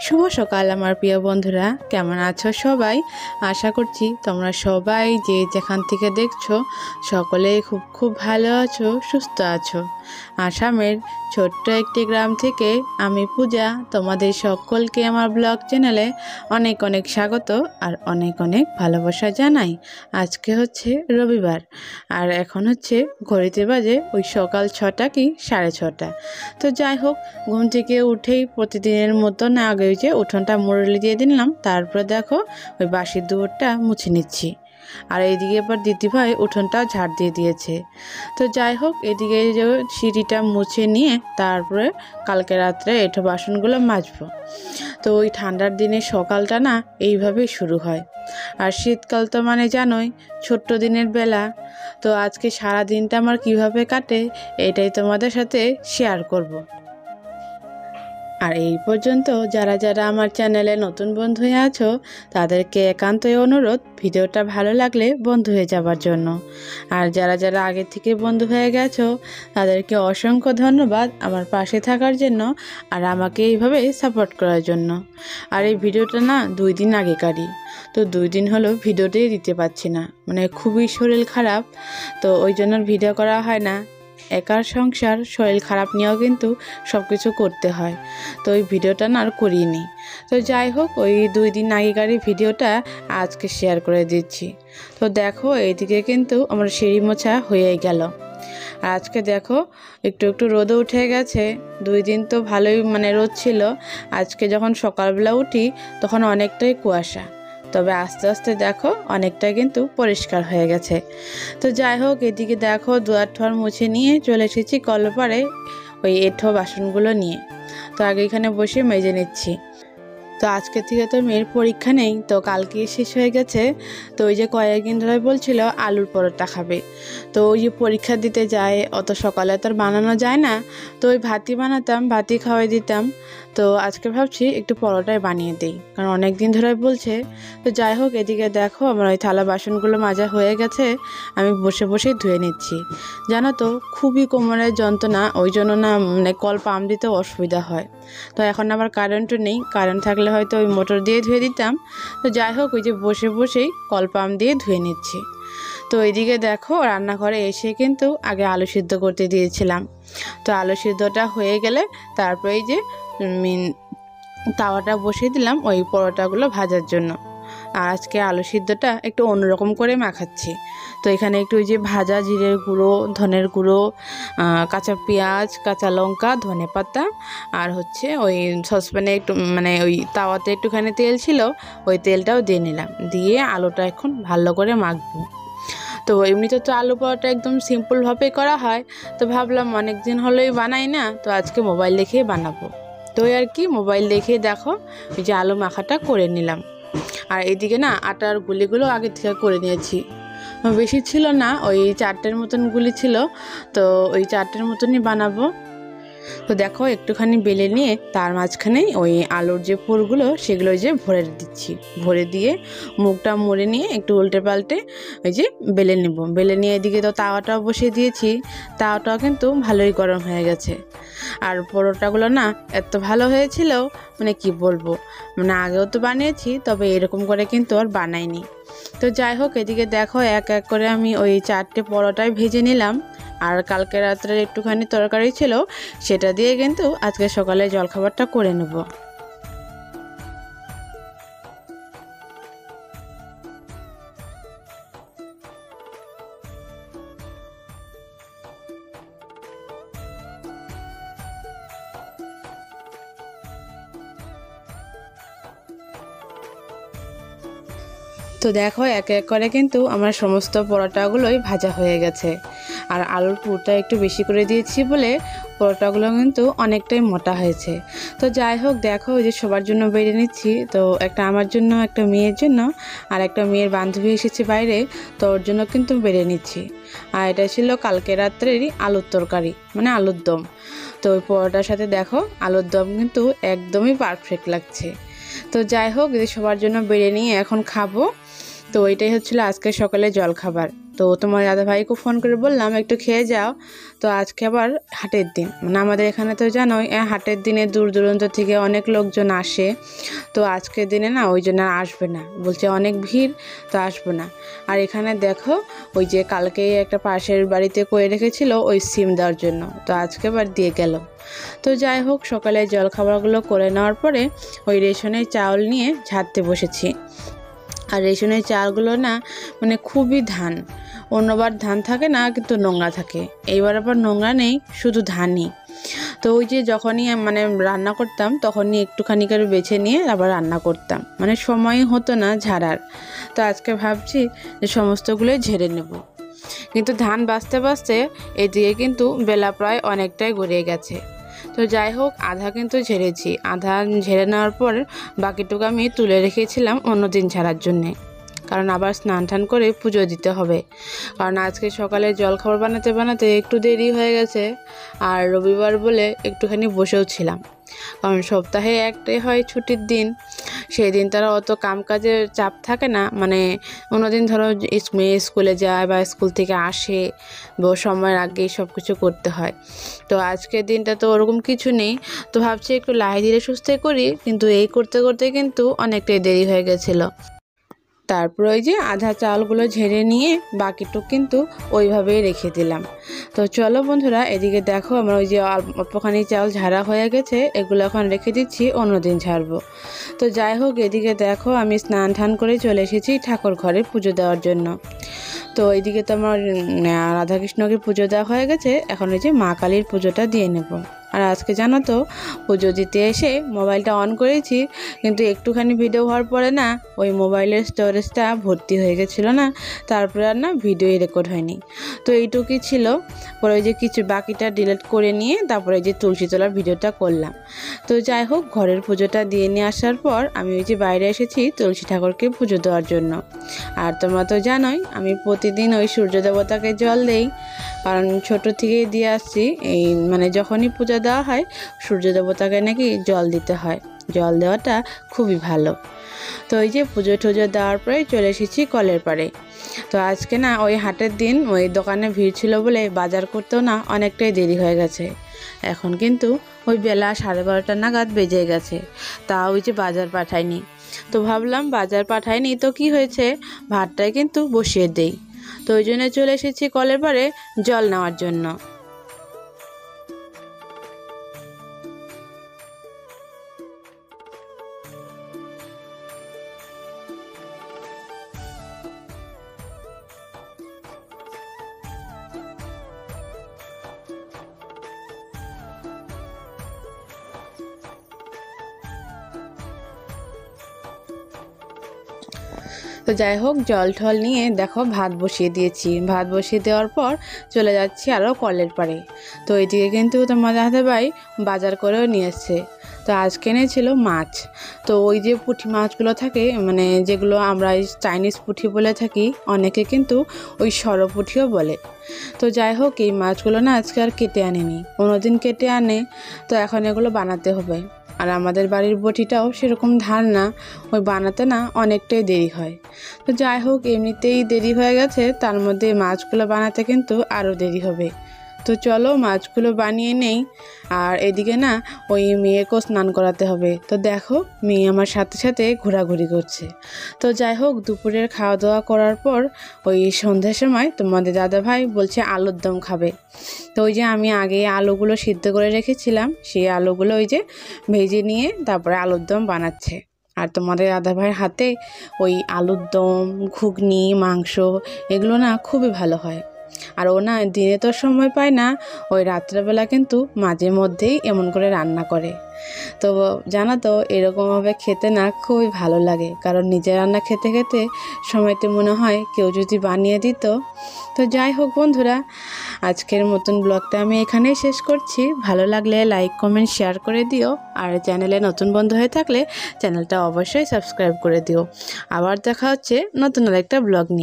শুভ সকাল আমার প্রিয় বন্ধুরা, কেমন আছো সবাই? আশা করছি তোমরা সবাই যে যেখান থেকে দেখছো সকলেই খুব খুব ভালো আছো, সুস্থ আছো। আসামের ছোট্ট একটি গ্রাম থেকে আমি পূজা তোমাদের সকলকে আমার ব্লগ চ্যানেলে অনেক অনেক স্বাগত আর অনেক অনেক ভালোবাসা জানাই। আজকে হচ্ছে রবিবার আর এখন হচ্ছে ঘড়িতে বাজে ওই সকাল 6টা কি 6:30। তো যাই হোক, ঘুম থেকে উঠেই প্রতিদিনের মতন আগে ওই যে উঠোনটা মুরলি দিয়ে দিলাম, তারপরে দেখো ওই বাসির দুপুরটা মুছে নিচ্ছি। আর এইদিকে এবার দিদিভাই উঠোনটাও ঝাড় দিয়ে দিয়েছে। তো যাই হোক, এদিকে যে সিঁড়িটা মুছে নিয়ে তারপরে কালকে রাত্রে এঁঠো বাসনগুলো মাজবো। তো ওই ঠান্ডার দিনে সকালটা না এইভাবেই শুরু হয়। আর শীতকাল তো মানে জানোই ছোট্ট দিনের বেলা। তো আজকে সারা দিনটা আমার কিভাবে কাটে এটাই তোমাদের সাথে শেয়ার করব। আর এই পর্যন্ত যারা যারা আমার চ্যানেলে নতুন বন্ধু হয়ে আছো তাদেরকে একান্তই অনুরোধ ভিডিওটা ভালো লাগলে বন্ধু হয়ে যাবার জন্য। আর যারা যারা আগে থেকে বন্ধু হয়ে গেছো তাদেরকে অসংখ্য ধন্যবাদ আমার পাশে থাকার জন্য আর আমাকে এইভাবে সাপোর্ট করার জন্য। আর এই ভিডিওটা না 2 দিন আগেকারই, তো 2 দিন হলো ভিডিওটাই দিতে পারছি না, মানে খুবই শরীর খারাপ, তো ওই জন্য ভিডিও করা হয় না। একার সংসার, শরীর খারাপ নিয়েও কিন্তু সব কিছু করতে হয়, তো ওই ভিডিওটা না আর করিনি। তো যাই হোক, ওই 2 দিন আগেকার ভিডিওটা আজকে শেয়ার করে দিচ্ছি। তো দেখো এইদিকে কিন্তু আমার সিঁড়ি মোছা হয়েই গেল। আর আজকে দেখো একটু একটু রোদও উঠে গেছে। 2 দিন তো ভালোই মানে রোদ ছিল, আজকে যখন সকালবেলা উঠি তখন অনেকটাই কুয়াশা, তবে আস্তে আস্তে দেখো অনেকটা কিন্তু পরিষ্কার হয়ে গেছে। তো যাই হোক, এদিকে দেখো দুয়ার ঠোয়ার মুছে নিয়ে চলে এসেছি কলপারে ওই এঁঠো বাসনগুলো নিয়ে। তো আগে এখানে বসে মেজে নিচ্ছি। তো আজকে থেকে তো মেয়ের পরীক্ষা নেই, তো কালকে শেষ হয়ে গেছে। তো ওই যে কয়েকদিন ধরে বলছিল আলুর পরোটা খাবে, তো ওই যে পরীক্ষা দিতে যায় অত সকালে তো আর বানানো যায় না, তো ওই ভাতই বানাতাম, ভাতই খাওয়াই দিতাম। তো আজকে ভাবছি একটু পরোটাই বানিয়ে দিই, কারণ অনেক দিন ধরে বলছে। তো যাই হোক, এদিকে দেখো আমার ওই থালা বাসনগুলো মাজা হয়ে গেছে, আমি বসে বসেই ধুয়ে নিচ্ছি। জানো তো খুবই কোমরের যন্ত্রণা, ওই জন্য না মানে কল পাম্প দিতেও অসুবিধা হয়। তো এখন আবার কারেন্টও নেই, কারেন্ট থাকলে হয়তো ওই মোটর দিয়ে ধুয়ে দিতাম। তো যাই হোক, ওই যে বসে বসেই কল পাম্প দিয়ে ধুয়ে নিচ্ছি। তো এইদিকে দেখো রান্নাঘরে এসে কিন্তু আগে আলু সিদ্ধ করতে দিয়েছিলাম। তো আলু সিদ্ধটা হয়ে গেলে তারপরে এই যে তাওয়াটা বসিয়ে দিলাম ওই পরোটাগুলো ভাজার জন্য। আর আজকে আলু সিদ্ধটা একটু অন্যরকম করে মাখাচ্ছি। তো এখানে একটু ওই যে ভাজা জিরের গুঁড়ো, ধনের গুঁড়ো, কাঁচা পেঁয়াজ, কাঁচা লঙ্কা, ধনে পাতা, আর হচ্ছে ওই সসপ্যানে একটু মানে ওই তাওয়াতে একটুখানি তেল ছিল, ওই তেলটাও দিয়ে নিলাম, দিয়ে আলুটা এখন ভালো করে মাখবো। তো এমনিতে তো আলু পরোটা একদম সিম্পলভাবেই করা হয়, তো ভাবলাম অনেক দিন হলোই বানাই না, তো আজকে মোবাইল দেখেই বানাবো। তো আর কি, মোবাইল দেখেই দেখো ওই যে আলু মাখাটা করে নিলাম। আর এদিকে না আটার গুলিগুলো আগে থেকে করে নিয়েছি, বেশি ছিল না, ওই 4টের মতন গুলি ছিল, তো ওই 4টের মতনই বানাবো। তো দেখো একটুখানি বেলে নিয়ে তার মাঝখানে ওই আলুর যে পুরগুলো সেগুলো যে ভরে দিচ্ছি, ভরে দিয়ে মুখটা মুড়ে নিয়ে একটু উল্টে পাল্টে ওই যে বেলে নেব। বেলে নিয়ে এদিকে তো তাওয়াটাও বসিয়ে দিয়েছি, তাওয়াটাও কিন্তু ভালোই গরম হয়ে গেছে। আর পরোটাগুলো না এত ভালো হয়েছিল মানে কি বলবো, মানে আগেও তো বানিয়েছি, তবে এরকম করে কিন্তু আর বানাইনি। তো যাই হোক, এদিকে দেখো এক এক করে আমি ওই 4টে পরোটাই ভেজে নিলাম। আর কালকে রাত্রে একটুখানি তরকারি ছিল, সেটা দিয়ে কিন্তু আজকে সকালে জলখাবারটা করে নেব। তো দেখো এক এক করে কিন্তু আমার সমস্ত পরোটাগুলোই ভাজা হয়ে গেছে। আর আলুর পুরটা একটু বেশি করে দিয়েছি বলে পরোটাগুলো কিন্তু অনেকটাই মোটা হয়েছে। তো যাই হোক, দেখো ওই যে সবার জন্য বেড়ে নিচ্ছি, তো একটা আমার জন্য, একটা মেয়ের জন্য, আর একটা মেয়ের বান্ধবী এসেছে বাইরে, তো ওর জন্য কিন্তু বেড়ে নিচ্ছি। আর এটা ছিল কালকে রাত্রেরই আলুর তরকারি, মানে আলুর দম। তো ওই পরোটার সাথে দেখো আলুর দম কিন্তু একদমই পারফেক্ট লাগছে। তো যাই হোক, সবার জন্য বেড়ে নিয়ে এখন খাবো। তো ওইটাই হচ্ছিল আজকে সকালে জলখাবার। তো তোমার দাদা ভাইকে ফোন করে বললাম একটু খেয়ে যাও। তো আজকে আবার হাটের দিন, মানে আমাদের এখানে তো জানোই হাটের দিনে দূর দূরান্ত থেকে অনেক লোকজন আসে। তো আজকের দিনে না ওই জন্য আসবে না, বলছে অনেক ভিড়, তো আসবো না। আর এখানে দেখো ওই যে কালকে একটা পাশের বাড়িতে করে রেখেছিল ওই সিম দেওয়ার জন্য, তো আজকে আবার দিয়ে গেল। তো যাই হোক, সকালে জলখাবারগুলো করে নেওয়ার পরে ওই রেশনের চাউল নিয়ে ঝাড়তে বসেছি। আর রেশনের চালগুলো না মানে খুবই ধান, অন্যবার ধান থাকে না কিন্তু নোংরা থাকে, এইবার আবার নোংরা নেই, শুধু ধানই। তো ওই যে যখনই মানে রান্না করতাম তখনই একটুখানি করে বেছে নিয়ে আবার রান্না করতাম, মানে সময় হতো না ঝাড়ার। তো আজকে ভাবছি যে সমস্তগুলোই ঝেড়ে নেব, কিন্তু ধান বাছতে বাছতে এদিকে কিন্তু বেলা প্রায় অনেকটাই গড়িয়ে গেছে। তো যাই হোক, আধা কিন্তু ঝেড়েছি, আধা ঝেড়ে নেওয়ার পর বাকিটুকু আমি তুলে রেখেছিলাম অন্যদিন ঝাড়ার জন্যে, কারণ আবার স্নান টান করে পুজো দিতে হবে। কারণ আজকে সকালে জলখাবার বানাতে বানাতে একটু দেরি হয়ে গেছে, আর রবিবার বলে একটুখানি বসেও ছিলাম, কারণ সপ্তাহে একটাই হয় ছুটির দিন, সেই দিন তারা অত কাজের চাপ থাকে না। মানে অন্যদিন ধরো মেয়ে স্কুলে যায় বা স্কুল থেকে আসে, সময়ের আগেই সব কিছু করতে হয়। তো আজকের দিনটা তো ওরকম কিছু নেই, তো ভাবছি একটু লাহে ধীরে সুস্থে করি, কিন্তু এই করতে করতে কিন্তু অনেকটাই দেরি হয়ে গেছিলো। তারপর ওই যে আধা চালগুলো ঝেড়ে নিয়ে বাকিটুক কিন্তু ওইভাবেই রেখে দিলাম। তো চলো বন্ধুরা, এদিকে দেখো আমার ওই যে অল্পখানি চাল ঝাড়া হয়ে গেছে, এগুলো এখন রেখে দিচ্ছি, অন্যদিন ঝাড়বো। তো যাই হোক, এদিকে দেখো আমি স্নান টান করে চলে এসেছি ঠাকুর ঘরে পুজো দেওয়ার জন্য। তো এইদিকে তো আমার রাধাকৃষ্ণকে পুজো দেওয়া হয়ে গেছে, এখন ওই যে মা কালীর পুজোটা দিয়ে নেব। আর আজকে জানো তো, পুজো দিতে এসে মোবাইলটা অন করেছি, কিন্তু একটুখানি ভিডিও হওয়ার পরে না ওই মোবাইলের স্টোরেজটা ভর্তি হয়ে গেছিলো না, তারপরে আর না ভিডিওই রেকর্ড হয়নি। তো এইটুকুই ছিল, পরে ওই যে কিছু বাকিটা ডিলিট করে নিয়ে তারপরে ওই যে তুলসী তলার ভিডিওটা করলাম। তো যাই হোক, ঘরের পুজোটা দিয়ে নিয়ে আসার পর আমি ওই যে বাইরে এসেছি তুলসী ঠাকুরকে পুজো দেওয়ার জন্য। আর তোমরা তো জানোই আমি প্রতিদিন ওই সূর্য দেবতাকে জল দেই, কারণ ছোটো থেকেই দিয়ে আসছি, এই মানে যখনই পূজা দেওয়া হয় সূর্য দেবতাকে নাকি জল দিতে হয়, জল দেওয়াটা খুবই ভালো। তো ওই যে পুজো টুজো দেওয়ার পরে চলে এসেছি কলের পাড়ে। তো আজকে না ওই হাটের দিন ওই দোকানে ভিড় ছিল বলে বাজার করতেও না অনেকটাই দেরি হয়ে গেছে। এখন কিন্তু ওই বেলা 12:30 নাগাদ বেজে গেছে, তা ওই যে বাজার পাঠায়নি। তো ভাবলাম বাজার পাঠায়নি তো কি হয়েছে, ভাতটাই কিন্তু বসিয়ে দেই। তো ওই জন্য চলে এসেছি কলের পাড়ে জল নেওয়ার জন্য। তো যাই হোক, জল ঠল নিয়ে দেখো ভাত বসিয়ে দিয়েছি, ভাত বসিয়ে দেওয়ার পর চলে যাচ্ছি আরও কলের পাড়ে। তো এইদিকে কিন্তু তোমার দাদা ভাই বাজার করেও নিয়ে এসছে। তো আজকে এনেছিল মাছ। তো ওই যে পুঁটি মাছগুলো থাকে, মানে যেগুলো আমরা চাইনিজ পুঁটি বলে থাকি, অনেকে কিন্তু ওই সরপুঁটিও বলে। তো যাই হোক, এই মাছগুলো না আজকে আর কেটে আনেনি, অন্যদিন কেটে আনে, তো এখন এগুলো বানাতে হবে। আর আমাদের বাড়ির বটিটাও সেরকম ধার না, ওই বানাতে না অনেকটাই দেরি হয়। তো যাই হোক, এমনিতেই দেরি হয়ে গেছে, তার মধ্যে মাছগুলো বানাতে কিন্তু আরও দেরি হবে। তো চলো মাছগুলো বানিয়ে নেই। আর এদিকে না ওই মেয়েকেও স্নান করাতে হবে। তো দেখো মেয়ে আমার সাথে সাথে ঘোরাঘুরি করছে। তো যাই হোক, দুপুরের খাওয়া দাওয়া করার পর ওই সন্ধ্যার সময় তোমাদের দাদাভাই বলছে আলুর দম খাবে। তো ওই যে আমি আগে আলুগুলো সিদ্ধ করে রেখেছিলাম, সেই আলুগুলো ওই যে ভেজে নিয়ে তারপরে আলুর দম বানাচ্ছে। আর তোমাদের দাদাভাইয়ের হাতে ওই আলুর দম, ঘুগনি, মাংস এগুলো না খুবই ভালো হয়। আর ও না দিনে তো সময় পায় না, ওই রাত্রেবেলা কিন্তু মাঝে মধ্যেই এমন করে রান্না করে। তো জানো তো, এরকমভাবে খেতে না খুবই ভালো লাগে, কারণ নিজের রান্না খেতে খেতে সময়তে মনে হয় কেউ যদি বানিয়ে দিত। তো যাই হোক বন্ধুরা, আজকের মতন ব্লগটা আমি এখানেই শেষ করছি। ভালো লাগলে লাইক কমেন্ট শেয়ার করে দিও, আর চ্যানেলে নতুন বন্ধু হয়ে থাকলে চ্যানেলটা অবশ্যই সাবস্ক্রাইব করে দিও। আবার দেখা হচ্ছে নতুন আরেকটা ব্লগ নিয়ে।